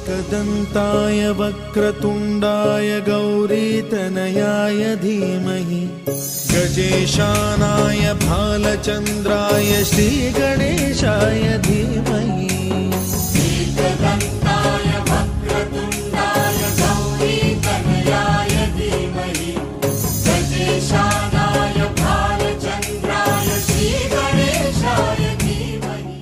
एकदन्ताय वक्रतुण्डाय गौरीतनयाय धीमहि गजेशानाय भालचन्द्राय श्रीगणेशाय धीमहि। एकदन्ताय वक्रतुण्डाय गौरीतनयाय धीमहि गजेशानाय भालचन्द्राय श्रीगणेशाय धीमहि।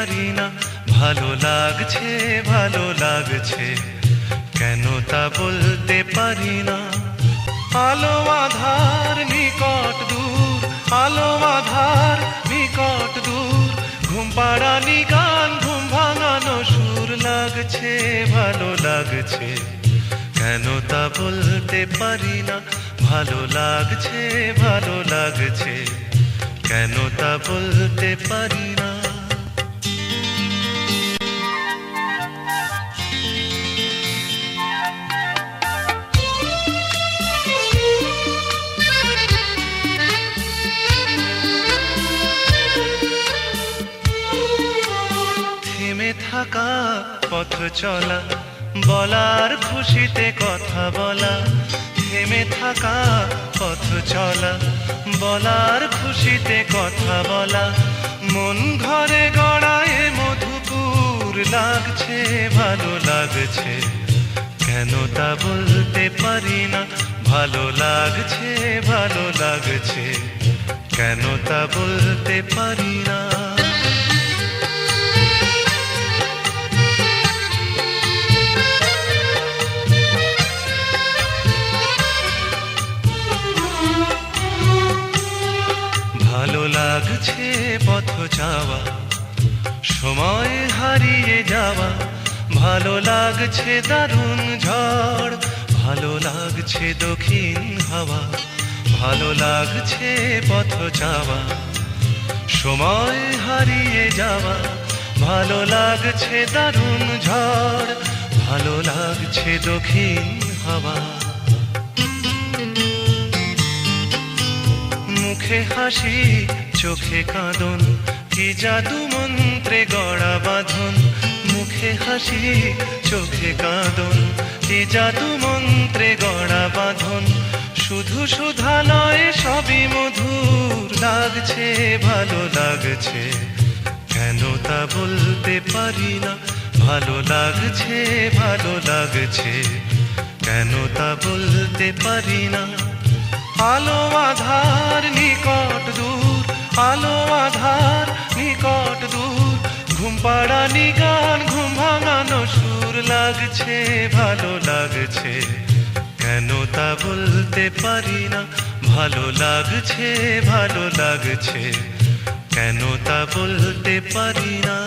পারি না, ভালো লাগছে ভালো লাগছে, কেন তা বলতে পারি না। আলো আধার নিকট দূর, আলো আধার নিকট দূর, ঘুম পাড়ানি গান ঘুম ভাঙানো সুর, লাগছে ভালো লাগছে, কেন তা বলতে পারি না। ভালো লাগছে ভালো লাগছে, কেন তা বলতে পারি না। থেমে থাকা পথ চলা, বলার খুশিতে কথা বলা, থেমে থাকা পথ চলা, বলার খুশিতে কথা বলা, মন ঘরে গড়ায় মধুপুর, লাগছে ভালো লাগছে, কেন তা বলতে পারি না। ভালো লাগছে ভালো লাগছে, কেন তা বলতে পারি না। ভালো লাগছে পথ চাওয়া, সময় হারিয়ে যাওয়া, ভালো লাগছে দারুণ ঝড়, ভালো লাগছে দক্ষিণ হাওয়া, ভালো লাগছে পথ চাওয়া, সময় হারিয়ে যাওয়া, ভালো লাগছে দারুণ ঝড়, ভালো লাগছে দক্ষিণ হাওয়া। মুখে হাসি চোখে কাঁদন, কি জাদু মন্ত্রে গড়া বাঁধন, মুখে হাসি চোখে কাঁদন, কি জাদু মন্ত্রে গড়া বাঁধন, শুধু সুধা নয় সবই মধুর, লাগছে ভালো লাগছে, কেন তা বলতে পারি না। ভালো লাগছে ভালো লাগছে, কেন তা বলতে পারি না। আলো আধার নিকট দূর, আলো আধার নিকট দূর, ঘুম পাড়ানি গান ঘুম ভাঙানো সুর, লাগছে ভালো লাগছে, কেন তা বলতে পারি না। ভালো লাগছে ভালো লাগছে, কেন তা বলতে পারি না।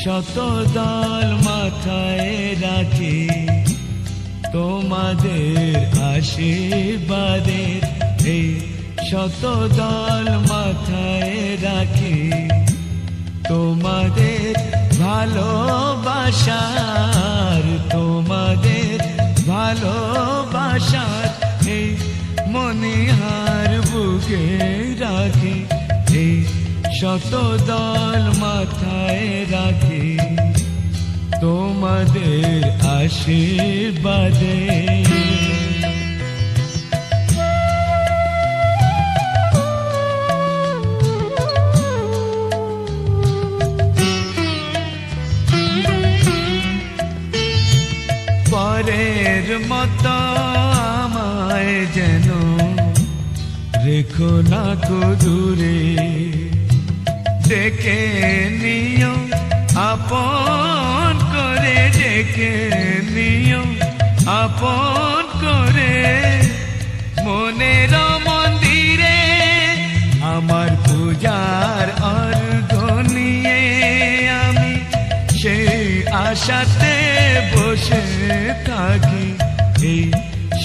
শত দল মাথায় রাখি তোমাদের আশীর্বাদের, এই শত দল মাথায় রাখি তোমাদের ভালোবাসার, তোমাদের ভালোবাসার এই মনিহার বুকে রাখি, এই শত দল মাথায় রাখি তোমাদের আশীর্বাদে। পরের মতো আমায় যেন রেখো না কো দূরে, ডেকে নিও আপন করে, ডেকে নিও আপন করে, মনের মন্দিরে আমার পূজার অর্ঘ নিয়ে আমি সেই আশাতে বসে থাকি, এই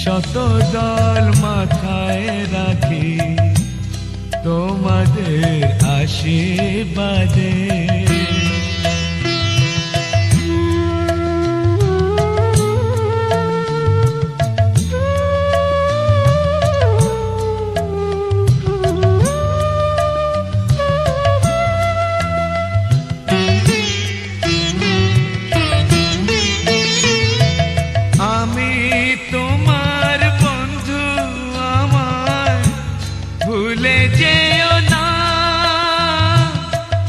শত দল মাথায় রাখি তোমাদের আশীর্বাদে। আমি তোমার বন্ধু, আমার ভুলে যেও না,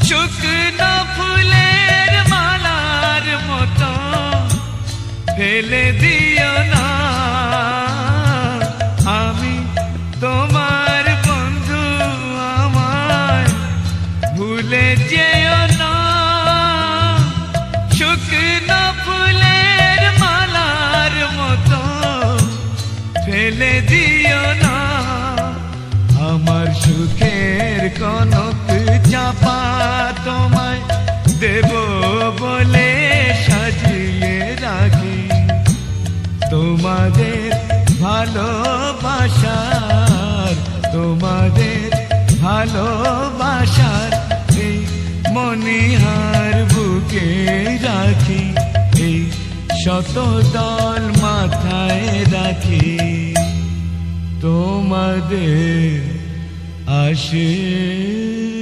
শুকনো ফুলের মালার মতো ফেলে দিও না। আমি তোমার বন্ধু, আমার ভুলে যেও না, শুকনো ফুলের মালার মতো ফেলে দিও না। আমার সুখের কনক চাপা তোমায় দেব বলে সাজিয়ে রাখি, তোমাদের ভালোবাসার, তোমাদের ভালোবাসার এই মনিহার বুকে রাখি, এই শত দল মাথায় রাখি তোমাদের আশীর্বাদে।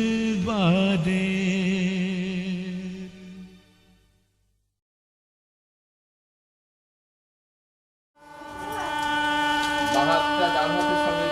বাহাতটা ডান হাতের সঙ্গে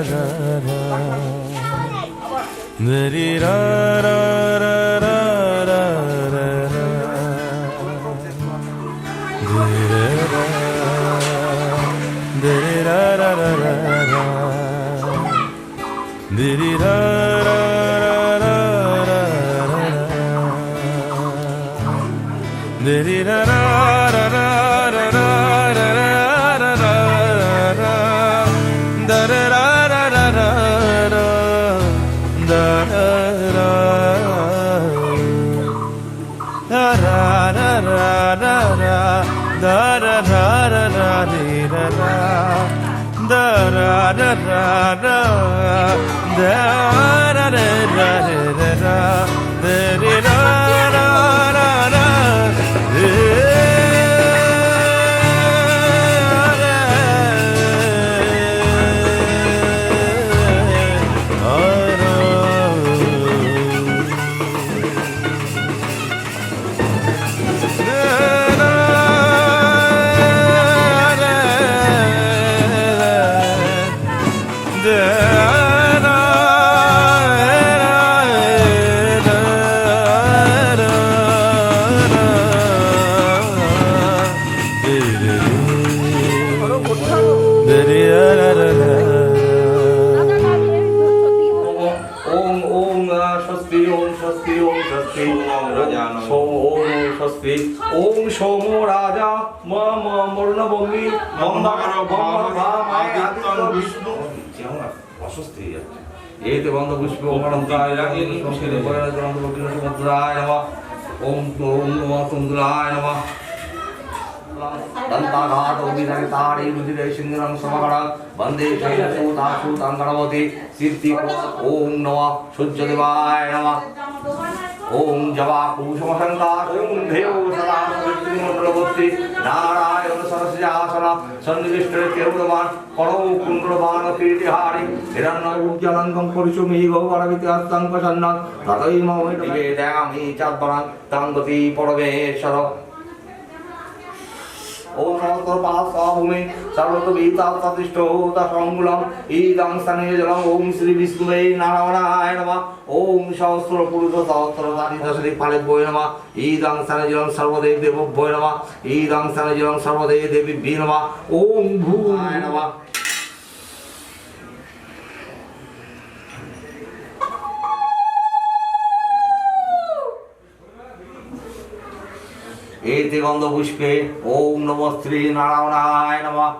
ra ra. Dari ra ra ra ra ra ra ra. Dari ra ra ra ra ra. Dari ra ra ra ra ra ra. Dari ra ra ra ra ra ra ra ra ra ra. Da ra ra ra ra ra ra. Da ra ra. Da ra ra ra ra ra. Da ra ra ra ra ra ra. Da ra ra ra ra. Da ra ra ra ra ra. Da ra ra ra ra. ओम सोमो राजा मम मरणभूमि मंदार आदित्य विष्णु অস্বস্তি এইতে বন্ধ পুষ্প অনন্তায় রাগে সংস্কৃত বয়ন গ্রন্থ বকিল সমুদ্রায় নমঃ ওম ওম নমঃ তুন্দ্রায় নমঃ দন্তাঘাত অভিধানে তাড়ে রুধিরে সিংহং সমগড়ং বন্দে শৈলসূতাসু তঙ্গণবতী সিদ্ধি ওম নমঃ সূর্যদেবায় নমঃ ओम जवा कुसुमसंकार ओम देव सदा सवितृमंडलवती नारायण सरस्यासन सन्निविष्टे केवलवान करो कुंडलवान कीर्तिहारी हिरण्य उज्ज्वलंगं परिचुमि गौरवित्यास्तं प्रसन्नं तदैव निवेदयामि चाद्वरं तंगति परमेश्वर ओम सर्वतोपासाभूमि सर्वतोभितातिष्ठो दशंगुलम् ईदं सनेजलं ओम श्री विष्णुवे नारायणाय नमः ओम सहस्र पुरुष सहस्रधारी दशदि फलेभ्यो नमः ईदं सनेजलं सर्वदेव देवभ्यो नमः ईदं सनेजलं सर्वदेव देवीभ्यो नमः ओम भूमाय नमः एते गंध पुष्पे ओम नमो श्री नारायणाय नमः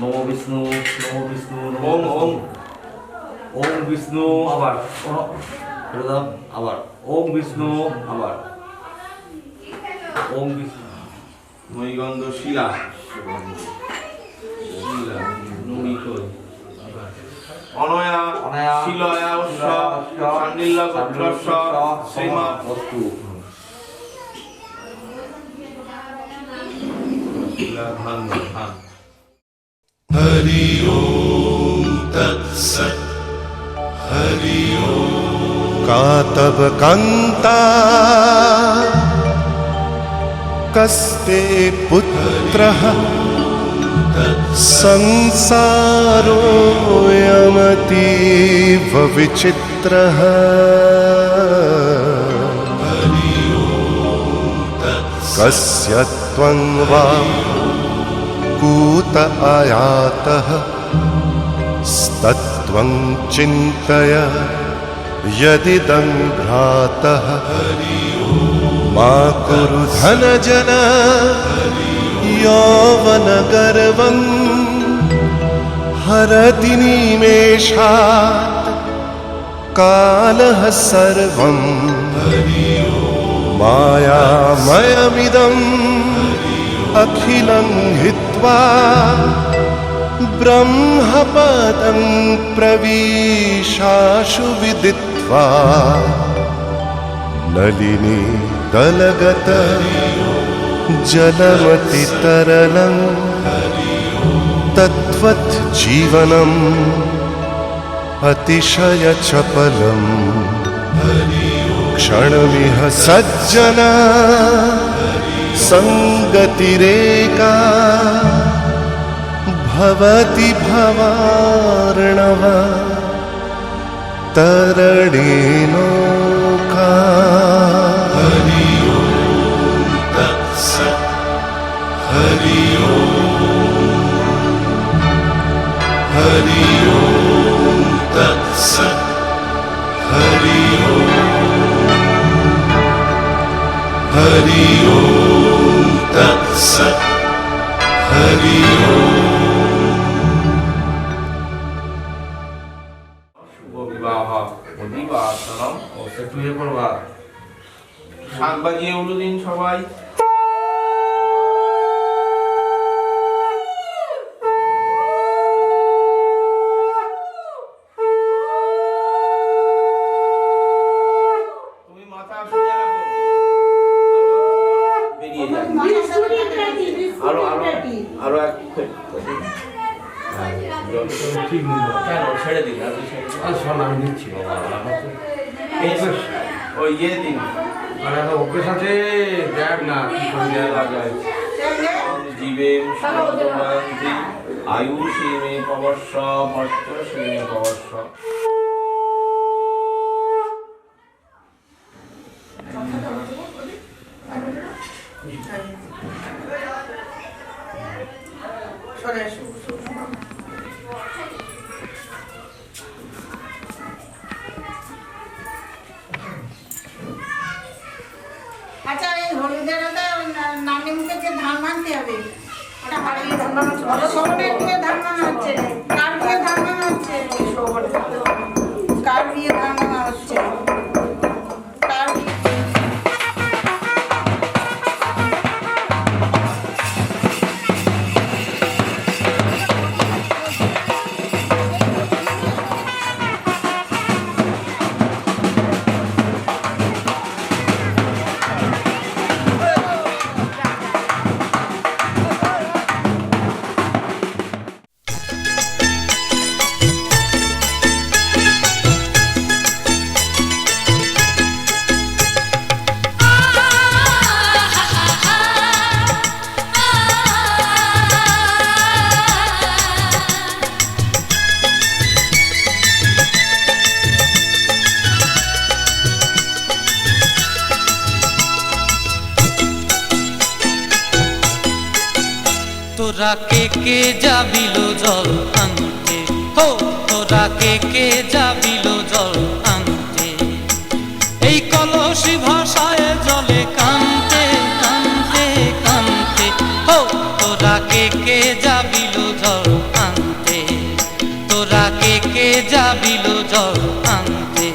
नमो विष्णु ओम ओम ओम विष्णु आबार आबार ओम विष्णु आबार ओम विष्णु मणिगंध शिला शिला नुमिकई अनया शिलया उष्ण शांडिल्य गोत्रस्य श्रीमा वस्तु शिला धान धान हरि ओम तत्सत् हरि ओम कातव कांता कस्ते पुत्रः संसारोऽयमतीव विचित्रः कस्य त्वं वा कूत आयातः स्तत्त्वं चिन्तय यदिदं भ्रातः मा कुरु धनजन यौवनगर्वम् हरति निमेषात् कालः सर्वम् मायामयमिदम् अखिलं हित्वा ब्रह्मपदं प्रविशाशु विदित्वा नलिनी दलगत जलमतितरलं तद्वत् जीवनम् अतिशयचपलम् क्षणमिह सज्जन संगतिरेका भवति भवार्णव तरणेनौका हरि ओम तत्सत् हरि ओम तत्सत् हरि ओम तत्सत् हरि শুভ বিবাহ অধিবাসনম ও সেটুয়ে পড়বা শাক বাজিয়ে উলু দিন সবাই তুমি মাথা সোজা রাখো বেরিয়ে যাবে আরো আরো আরো এক ঠিক নেই কেন ছেড়ে দিন আপনি ছেড়ে দিন আর শোন আমি নিচ্ছি ওই ইয়ে দিন আর একটা অভ্যেস আছে দেখ না কি করে দেওয়া যায় জীবে সর্বদান্তি আয়ুষী মে পবস্য মর্ত্যশ্রী মে পবস্য আচ্ছা এই হলুদের নানি মুখে যে ধান ভাঙতে হবে ওটা হারিয়ে ধান ভাঙাচ্ছে বলো শোভনের বিয়ে ধান ভাঙা হচ্ছে কার বিয়ে ধান ভাঙা হচ্ছে কার বিয়ে ধান ভাঙা হচ্ছে কার তোরা কে যাবিল জল আনতে হো তোরা কে যাবিল জল আনতে এই কলসি ভাষায় জলে কানতে কানতে কানতে হো তোরা কে যাবিল জল আনতে তোরা কে যাবিল জল আনতে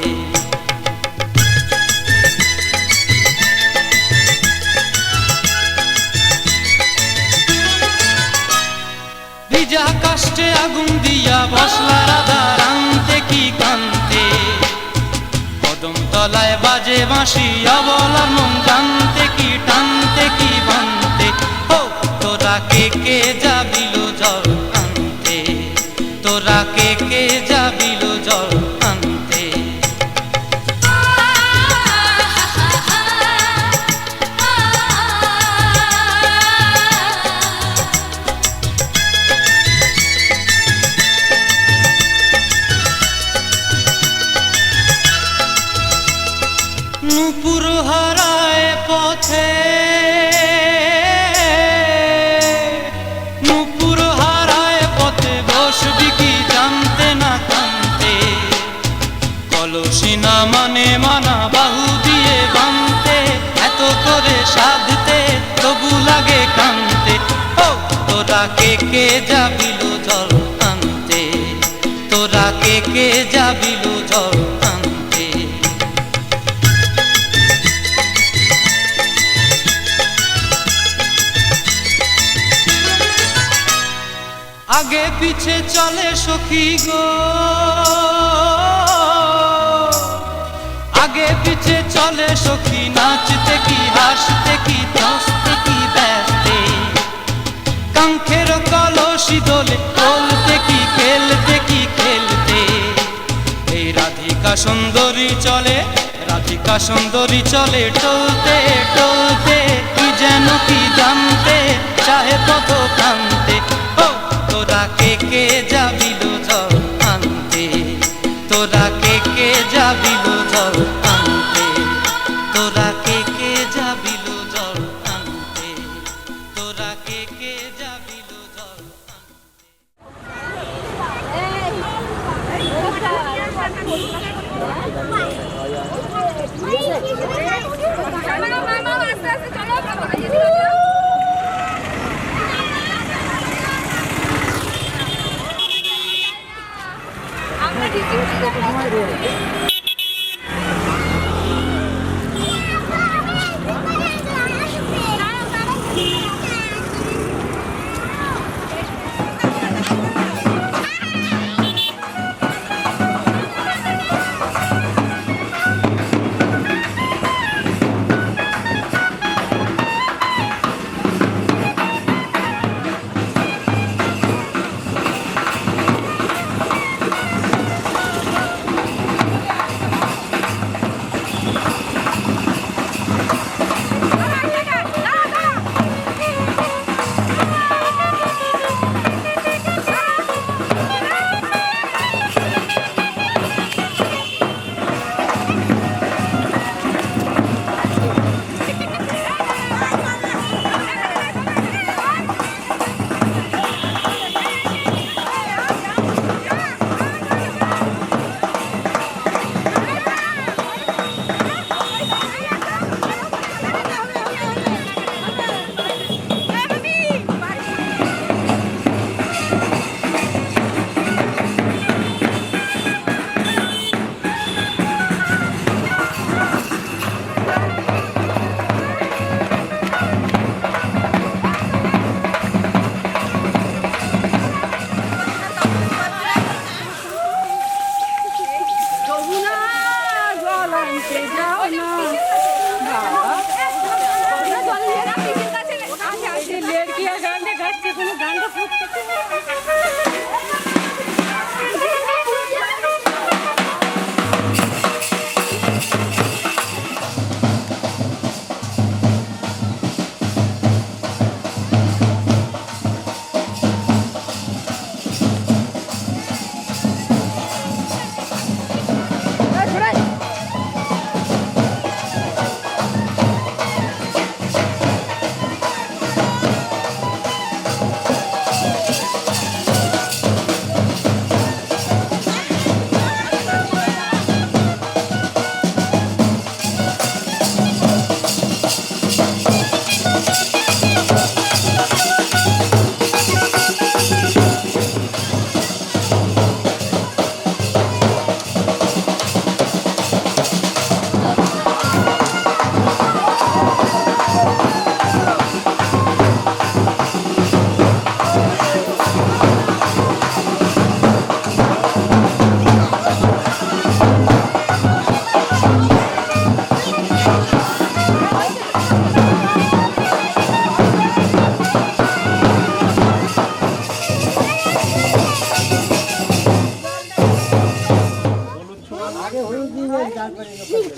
ভিজা কাষ্টে আগুন দিয়া বসলা রাধা রান্তে কি কান্তে কদম তলায় বাজে বাঁশি অবলার মন জানতে কি টানতে কি বানতে হো তোরা কে যাবিল জল আনতে তোরা কে যাবিল জল আনতে নূপুর হারায় পথে নূপুর হারায় পথে বসবি কি জানতে না কানতে তোরা কে যাবিল জল আনতে, তোরা কে যাবিল জল আনতে। আগে পিছে চলে সখী গো, আগে পিছে চলে সখী, নাচতে কি হাসতে কি দোস্তে কি ব্যস্তে, কাঙ্ক্ষের কলসি দোলে বলতে কি খেলতে কি খেলতে। এই রাধিকা সুন্দরী চলে, রাধিকা সুন্দরী চলে টলতে টলতে, কি যেন কি জানতে চাহে পথ প্রান্তে। ও তোরা কে যাবিল জল আনতে, তোরা কে যাবিল জল আনতে, তোরা কে যাবিল জল আনতে, তোরা কে যাবিল জল আনতে।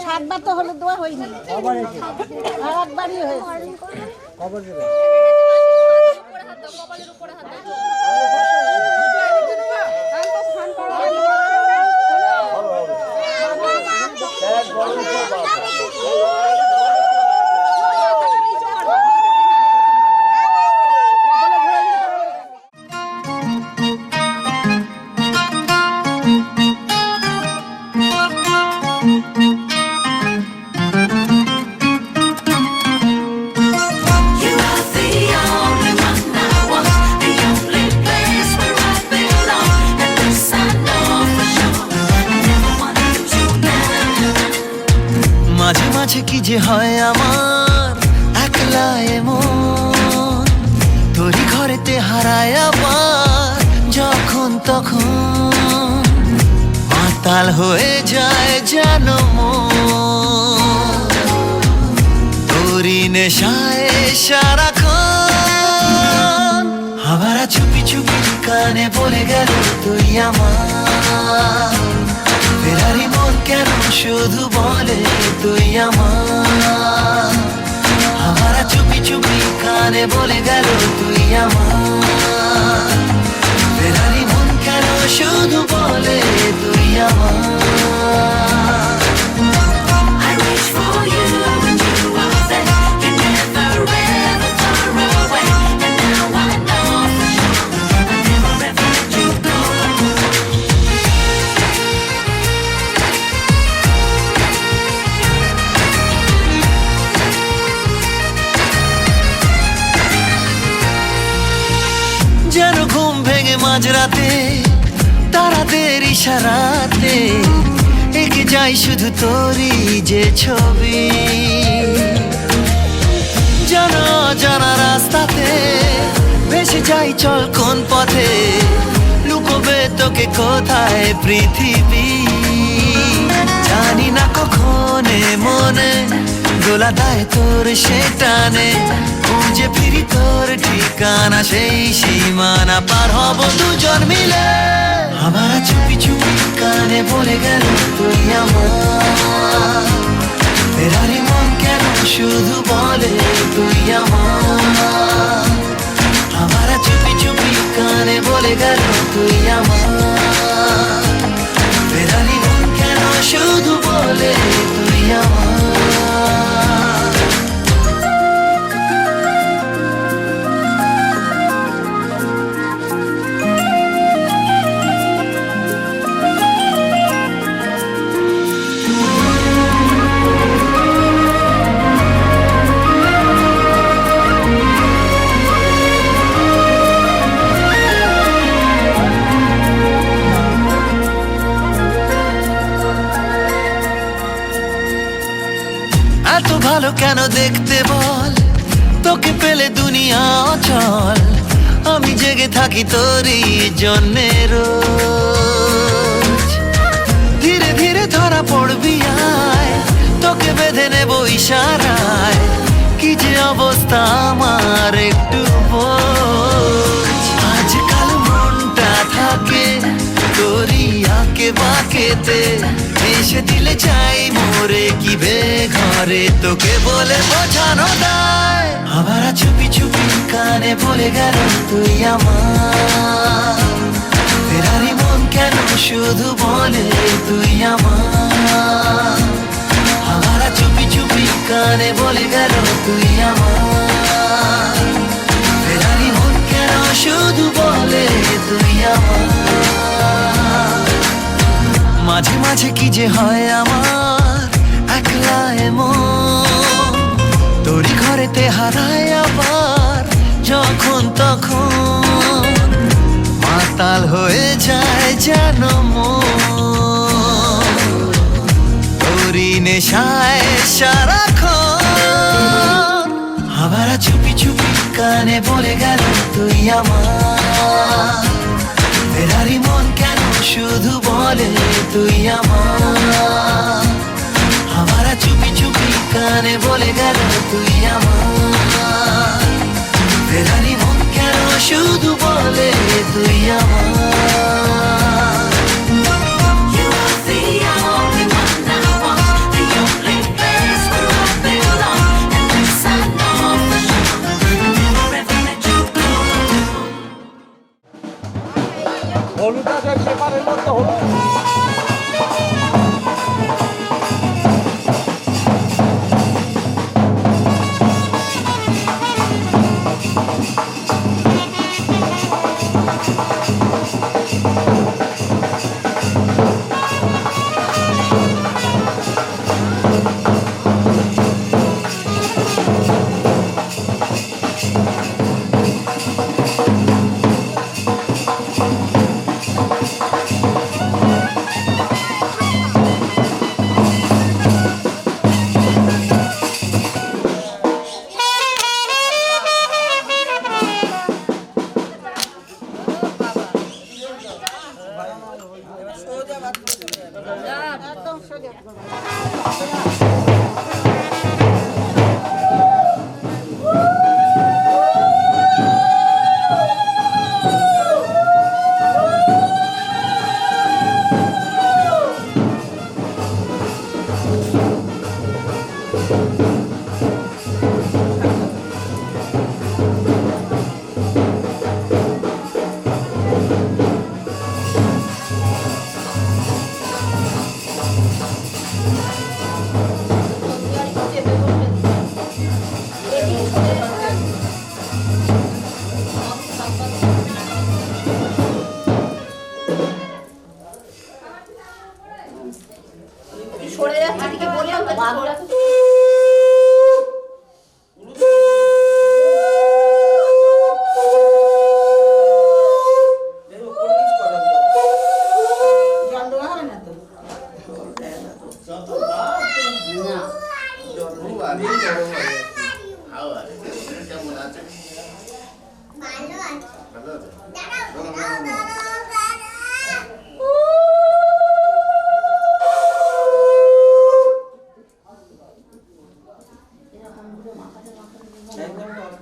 সাতবার তো হলুদ দেওয়া হয়নি, আর একবারই হয়েছে। You are the যে হয় আমার একলা এমন, তোরই ঘরেতে হারায় আবার যখন তখন, মাতাল হয়ে যায় যেন মন, তোরই নেশায় সারাক্ষণ। আবার চুপি চুপি কানে বলে গেল তুই আমার, ফেরারি মন কেন শুধু বলে তুই আমার। আবার চুপি চুপি কানে বলে গেল তুই আমার, ফেরারি মন কেন শুধু বলে তুই আমার। I reach for you and you are there. You're never ever far away. And now I know for sure I'll never ever let you go. যেন ঘুম ভেঙে মাঝরাতে তারাদের ইশারাতে এঁকে যাই শুধু তোরই যে ছবি, জানা জানা রাস্তাতে ভেসে যাই চল কোন পথে, লুকোবে তোকে কোথায় পৃথিবী। জানি না কখন মনে দোলা দেয় তোর সে টানে, খুঁজে ফিরি তোর ঠিকানা সেই সীমানা পার হব দুজন মিলে। আমার চুপি চুপি কানে বলে গেল তুই আমার, ফেরারি মন কেন শুধু বলে তুই আমার। আমার চুপি চুপি কানে বলে গেল তুই আমার, ফেরারি মন কেন শুধু বলে তুই আমার। এত ভালো কেন দেখতে বল, তোকে পেলে দুনিয়া অচল, আমি জেগে থাকি তোরই জন্যে রোজ। ধীরে ধীরে ধরা পড়বি আয়, তোকে বেঁধে নেব ইশারায়, কি যে অবস্থা আমার একটু বোঝ। আজকাল মনটা থাকে তোরই আঁকে বাঁকেতে, এসে দিলে চাই মোরে কি ঘরে তোকে বলে বোঝানো দায়। আবার চুপি চুপি কানে বলে গেল তুই আমার, ফেরারি মন কেন শুধু বলে তুই আমার। আবার চুপি চুপি কানে বলে গেল তুই আমার, ফেরারি মন কেন শুধু বলে তুই আমার। মাঝে মাঝে কি যে হয় আমার একলা এমন, তোরই ঘরেতে হারায় আবার যখন তখন, মাতাল হয়ে যায় যেন মন, তোরই নেশায় সারাক্ষণ। আবার চুপি চুপি কানে বলে গেল তুই আমার, ফেরারি মন কেন শুধু বলে তুই আমার। আবার চুপি চুপি কানে বলে গেল তুই আমার, ফেরারি মন কেন শুধু বলে তুই আমার। You are the only one I want, the only place where I belong. And this I know for sure I'll never ever let you go.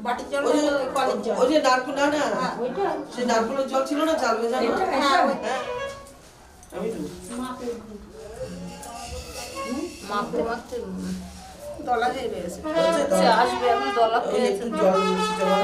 বাটির জল ওই যে কলের জল ওই যে নারকোল না সেই নারকোলের জল ছিল না চাল ভেজানো হ্যাঁ, আমি তো দলা দিয়ে বেড়েছে আসবে এখন দলা একটু জল মিশিয়ে দেওয়া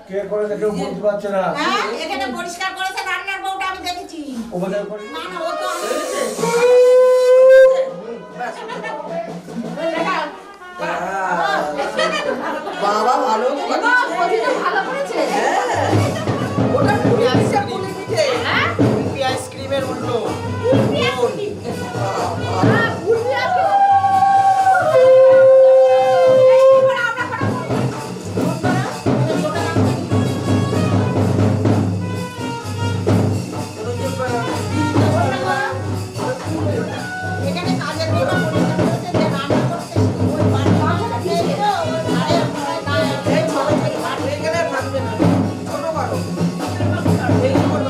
কে করে কেউ বুঝতে পারছে না হ্যাঁ এখানে পরিষ্কার করেছে রান্নার বউটা আমি দেখেছি ওখানে করে না না ও তো বাবা ভালো ভালো করেছে ওটা আইসক্রিমের উল্টো এখানে কাজের মেয়েটা পরিষ্কার করেছে যে রান্না করতে ওই বাড়ি খেয়ে তো আরে এই ছোট ছোট ভাত হয়ে গেলে ভাঙবে না ছোট করো এই করো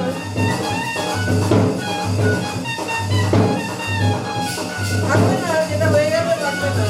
ভাঙবে না যেটা হয়ে যাবে ভাঙবে না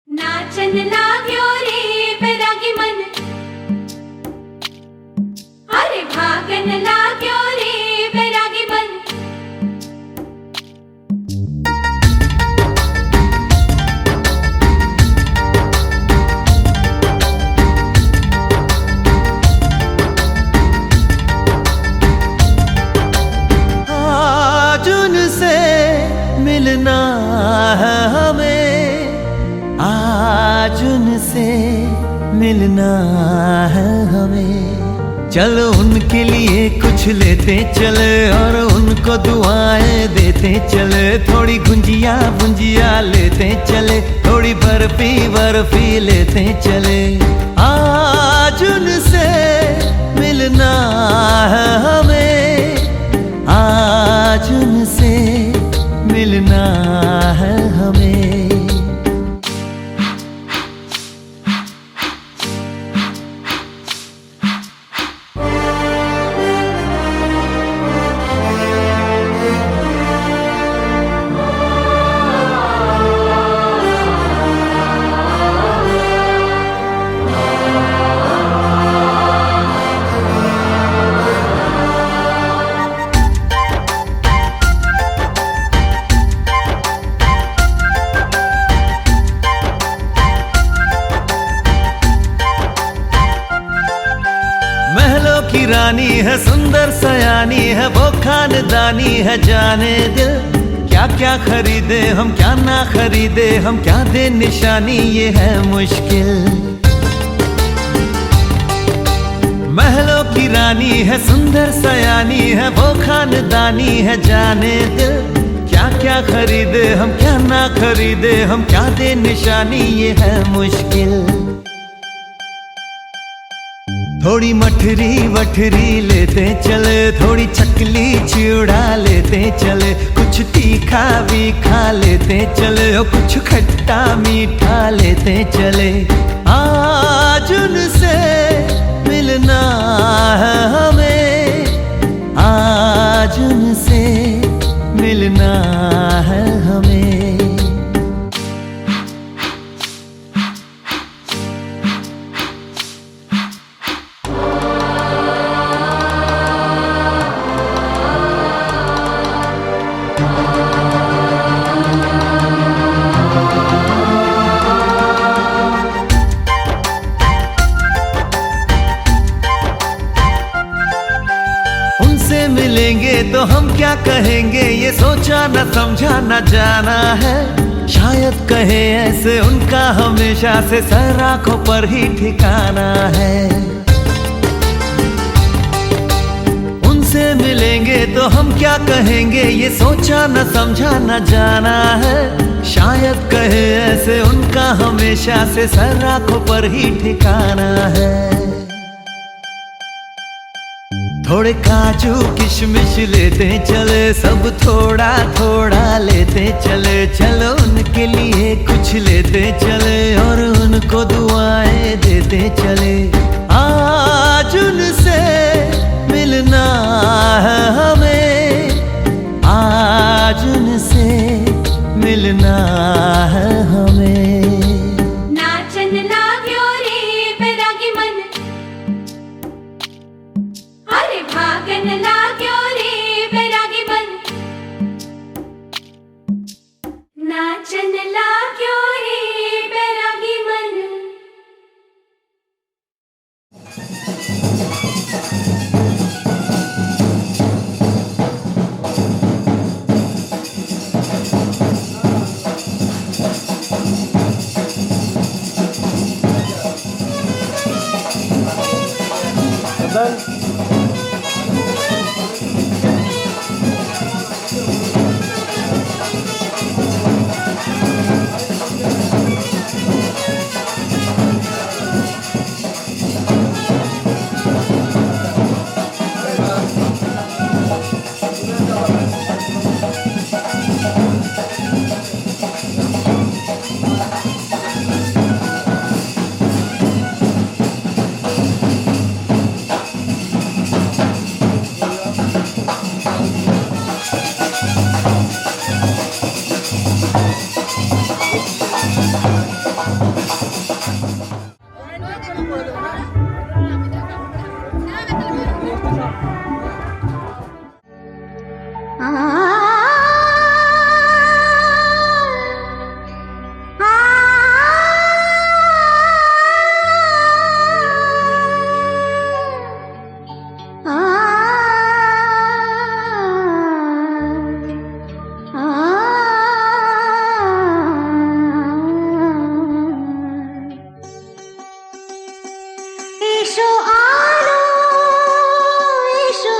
नाचन लाग्यो रे बैरागी मन अरे भागन लाग्यो रे बैरागी मन आज उनसे मिलना है हमें, आज उनसे मिलना है हमें। चलो उनके लिए कुछ लेते चले और उनको दुआएं देते चले। थोड़ी गुंजिया बुंजिया लेते चले, थोड़ी बर्फी बर्फी लेते चले। आज उनसे मिलना है हमें, आज उनसे मिलना है हमें। महलों की रानी है, सुंदर सयानी है, वो खानदानी है जाने दिल। क्या क्या खरीदे हम, क्या ना खरीदे हम, क्या दे निशानी, ये है मुश्किल। महलों की रानी है, सुंदर सयानी है, वो खानदानी है जाने दिल। क्या क्या खरीदे हम, क्या ना खरीदे हम, क्या दे निशानी, ये है मुश्किल। थोड़ी मठरी वठरी लेते चले, थोड़ी चकली चिड़ा लेते चले, कुछ तीखा भी खा लेते चले और कुछ खट्टा मीठा लेते चले। आज उनसे मिलना है हमें, आज उनसे मिलना है हमें। उनसे मिलेंगे तो हम क्या कहेंगे, ये सोचा न समझा न जाना है। शायद कहे ऐसे उनका हमेशा से सर आंखों पर ही ठिकाना है। उनसे मिलेंगे तो हम क्या कहेंगे, ये सोचा न समझा न जाना है। शायद कहे ऐसे उनका हमेशा से सर आंखों पर ही ठिकाना है। थोड़े काजू किशमिश लेते चले, सब थोड़ा थोड़ा लेते चले, चलो उनके लिए कुछ लेते चले और उनको दुआएं देते चले। आज उनसे मिलना है हमें, आज उनसे मिलना है हमें। नाचन लाग्यो रे बैरागी मन, अरे भागन लाग्यो रे बैरागी मन, नाचन लाग्यो रे बैरागी मन। এসো আলো এসো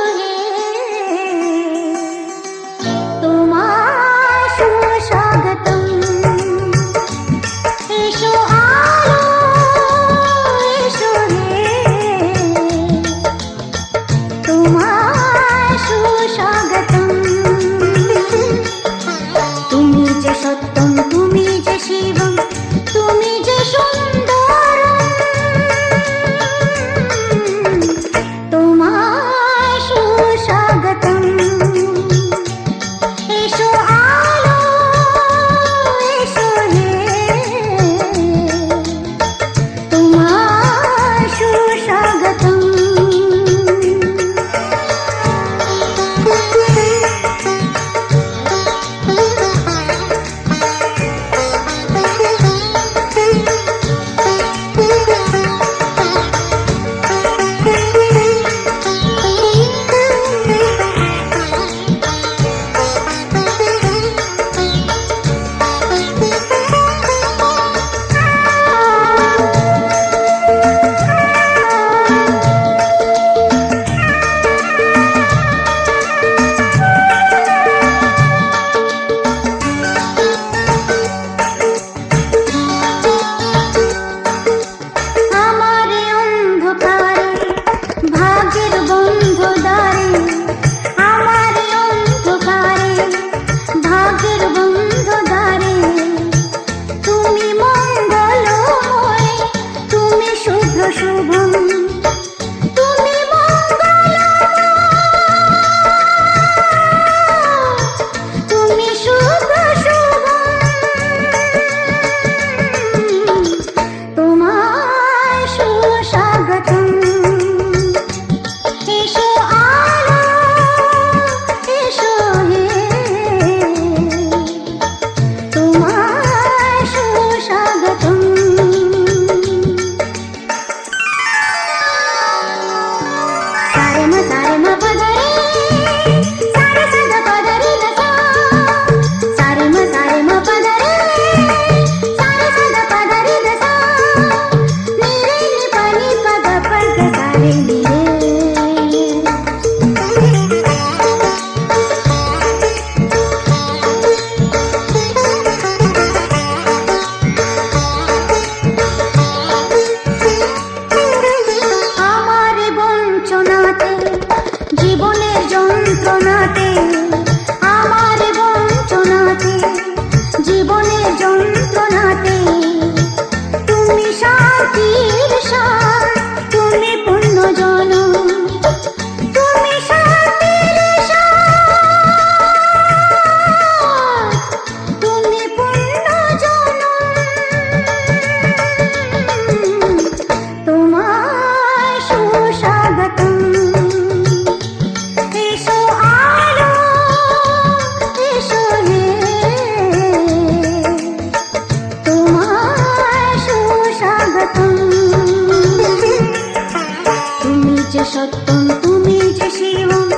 যে সত্যম, তুমি যে শিবম,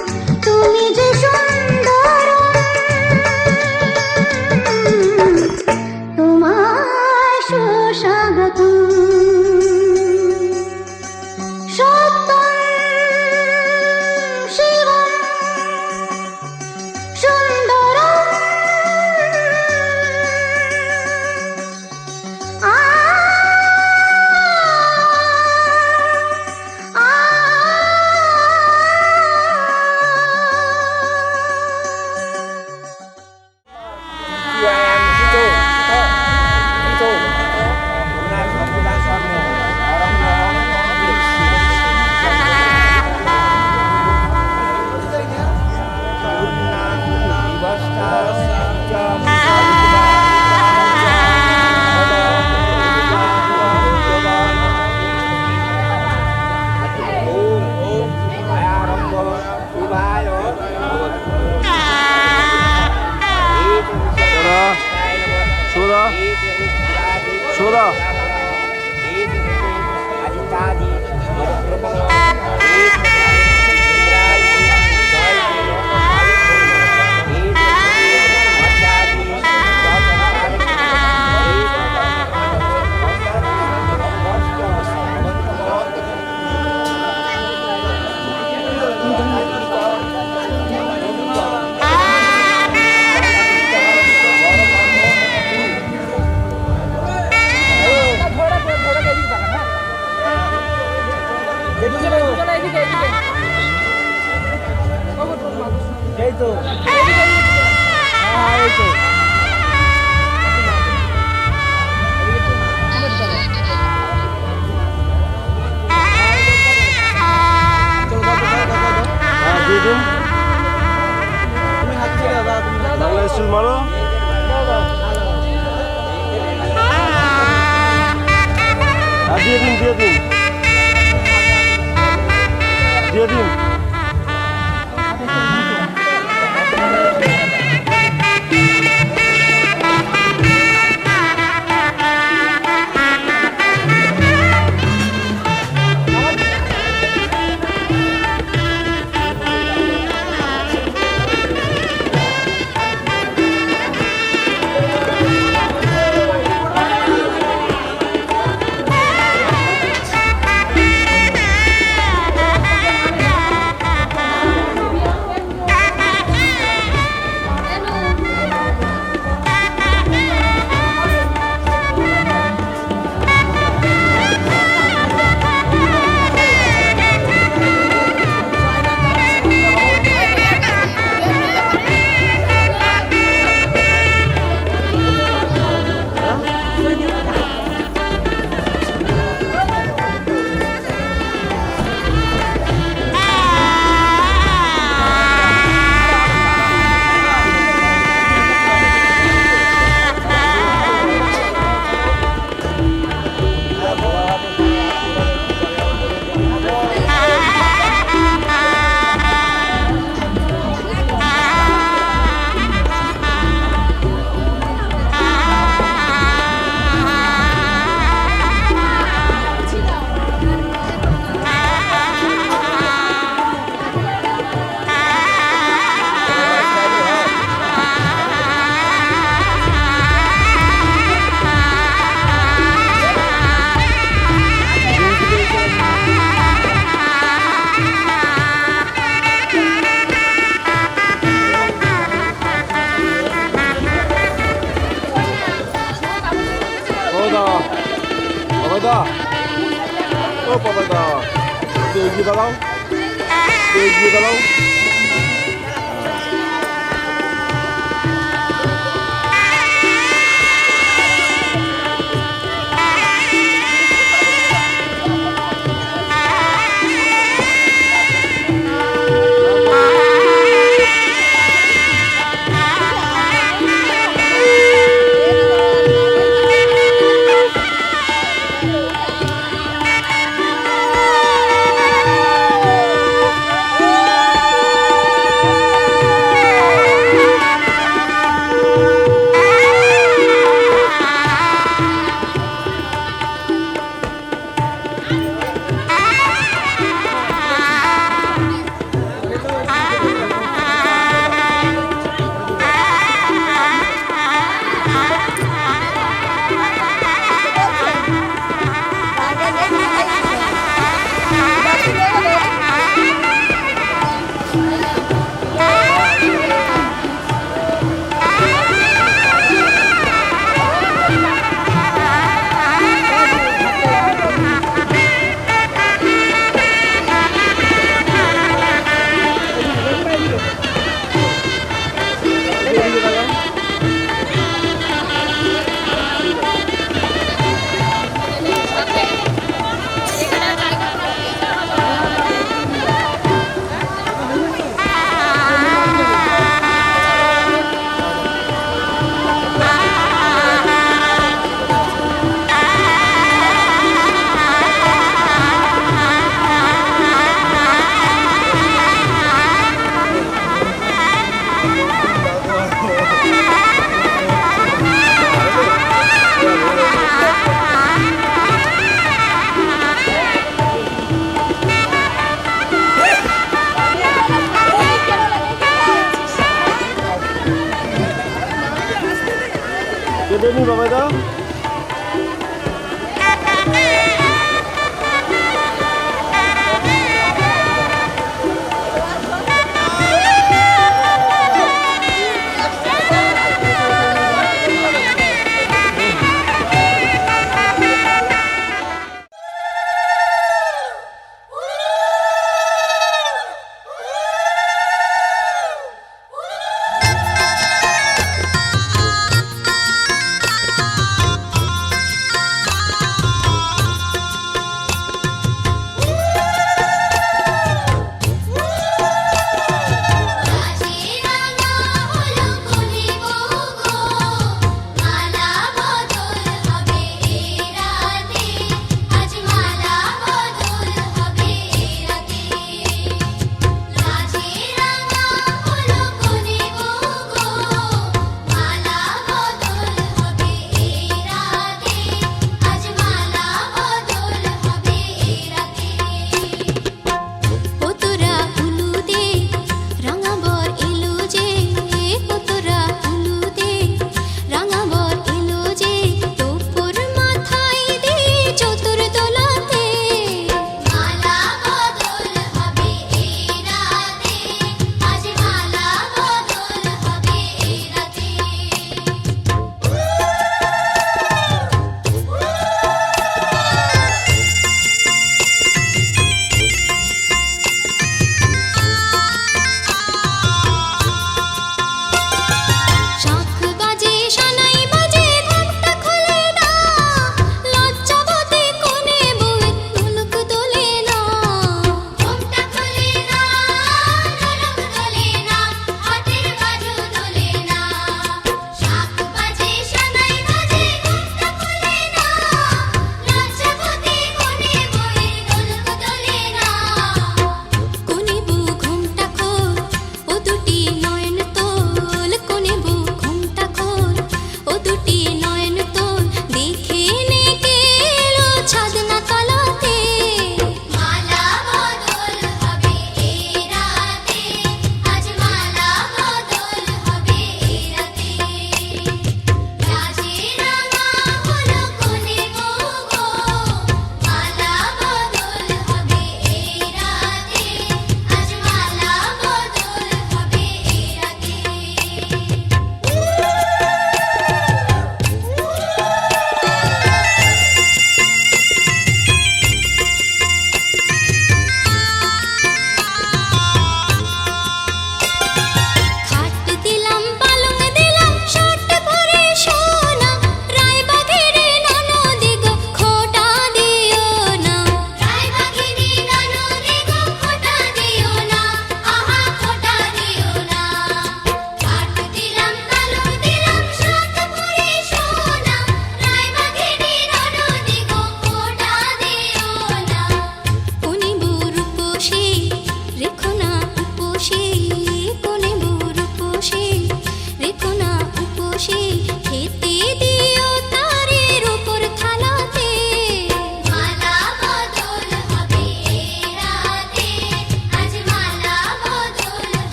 তুমি যে সুন্দরম, তোমায় সুস্বাগতম। সত্যম শিবম সুন্দরম, কেটে নি বাবা দা।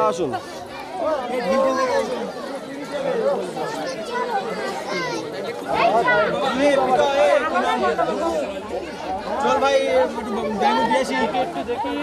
আসুন। চল ভাই একটু দিয়েছি একটু দেখি।